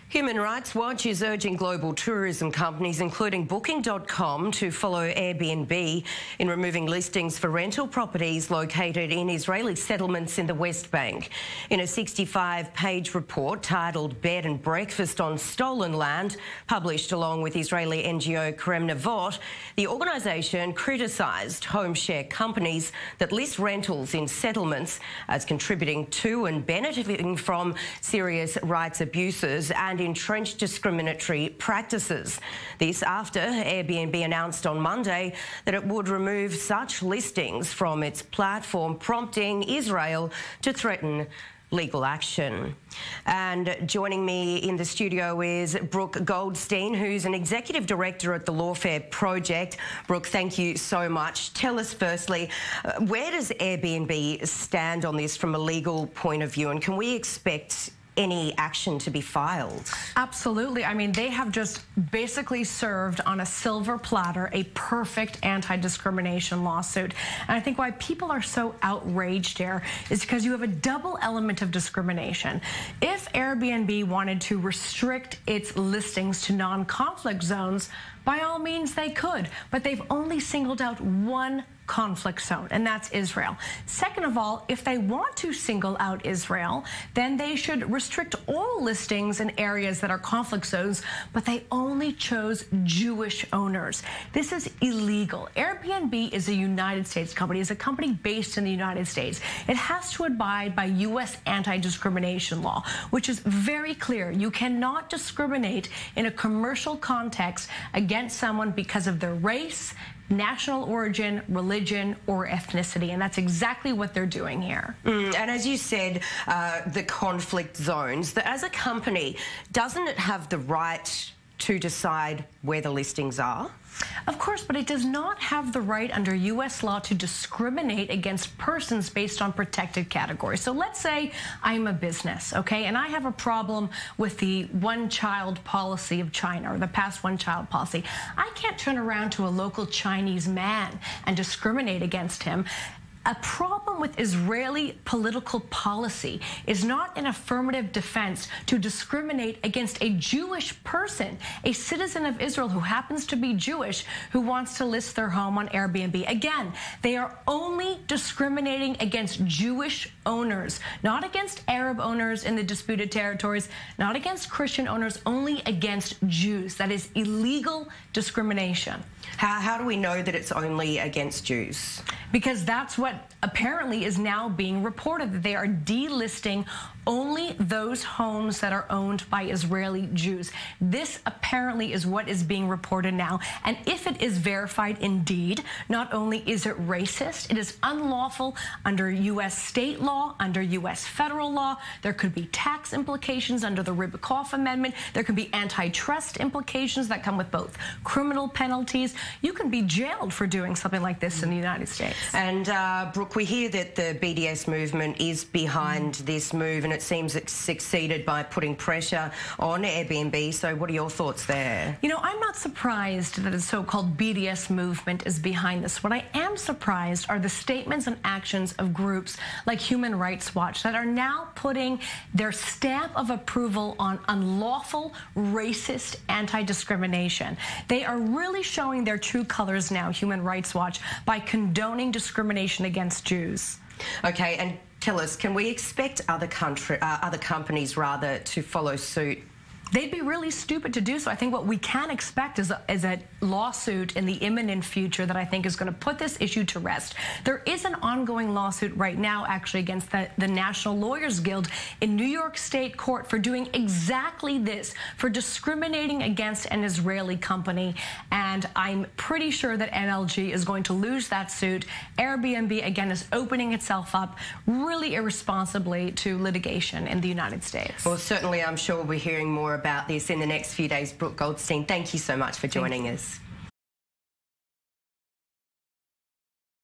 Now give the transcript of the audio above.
Human Rights Watch is urging global tourism companies, including Booking.com, to follow Airbnb in removing listings for rental properties located in Israeli settlements in the West Bank. In a 65-page report titled Bed and Breakfast on Stolen Land, published along with Israeli NGO Kerem Navot, the organisation criticised home-share companies that list rentals in settlements as contributing to and benefiting from serious rights abuses and entrenched discriminatory practices. This after Airbnb announced on Monday that it would remove such listings from its platform, prompting Israel to threaten legal action. And joining me in the studio is Brooke Goldstein, who's an executive director at the Lawfare Project. Brooke, thank you so much. Tell us firstly, where does Airbnb stand on this from a legal point of view, and can we expect any action to be filed? Absolutely. I mean, they have just basically served on a silver platter a perfect anti-discrimination lawsuit. And I think why people are so outraged here is because you have a double element of discrimination. If Airbnb wanted to restrict its listings to non-conflict zones, by all means they could, but they've only singled out one conflict zone, and that's Israel. Second of all, if they want to single out Israel, then they should restrict all listings in areas that are conflict zones, but they only chose Jewish owners. This is illegal. Airbnb is a United States company, is a company based in the United States. It has to abide by U.S. anti-discrimination law, which is very clear. You cannot discriminate in a commercial context against someone because of their race, national origin, religion, or ethnicity, and that's exactly what they're doing here. And as you said, the conflict zones, as a company, doesn't it have the right to decide where the listings are? Of course, but it does not have the right under U.S. law to discriminate against persons based on protected categories. So let's say I'm a business, okay, and I have a problem with the one-child policy of China, or the past one-child policy. I can't turn around to a local Chinese man and discriminate against him. A problem with Israeli political policy is not an affirmative defense to discriminate against a Jewish person, a citizen of Israel who happens to be Jewish, who wants to list their home on Airbnb. Again, they are only discriminating against Jewish owners, not against Arab owners in the disputed territories, not against Christian owners, only against Jews. That is illegal discrimination. How do we know that it's only against Jews? Because that's what apparently is now being reported, that they are delisting only those homes that are owned by Israeli Jews. This apparently is what is being reported now. And if it is verified indeed, not only is it racist, it is unlawful under U.S. state law, under U.S. federal law. There could be tax implications under the Ribicoff Amendment. There could be antitrust implications that come with both criminal penalties. You can be jailed for doing something like this in the United States. And Brooke, we hear that the BDS movement is behind this move, and it seems it's succeeded by putting pressure on Airbnb. So what are your thoughts there? You know, I'm not surprised that the so-called BDS movement is behind this. What I am surprised are the statements and actions of groups like Human Rights Watch that are now putting their stamp of approval on unlawful, racist anti-discrimination. They are really showing their true colors now, Human Rights Watch, by condoning discrimination against Jews. Okay, and tell us, can we expect other companies to follow suit? They'd be really stupid to do so. I think what we can expect is a lawsuit in the imminent future that I think is going to put this issue to rest. There is an ongoing lawsuit right now, actually, against the National Lawyers Guild in New York State Court for doing exactly this, for discriminating against an Israeli company. And I'm pretty sure that NLG is going to lose that suit. Airbnb, again, is opening itself up really irresponsibly to litigation in the United States. Well, certainly I'm sure we'll be hearing more about this in the next few days. Brooke Goldstein, thank you so much for joining us.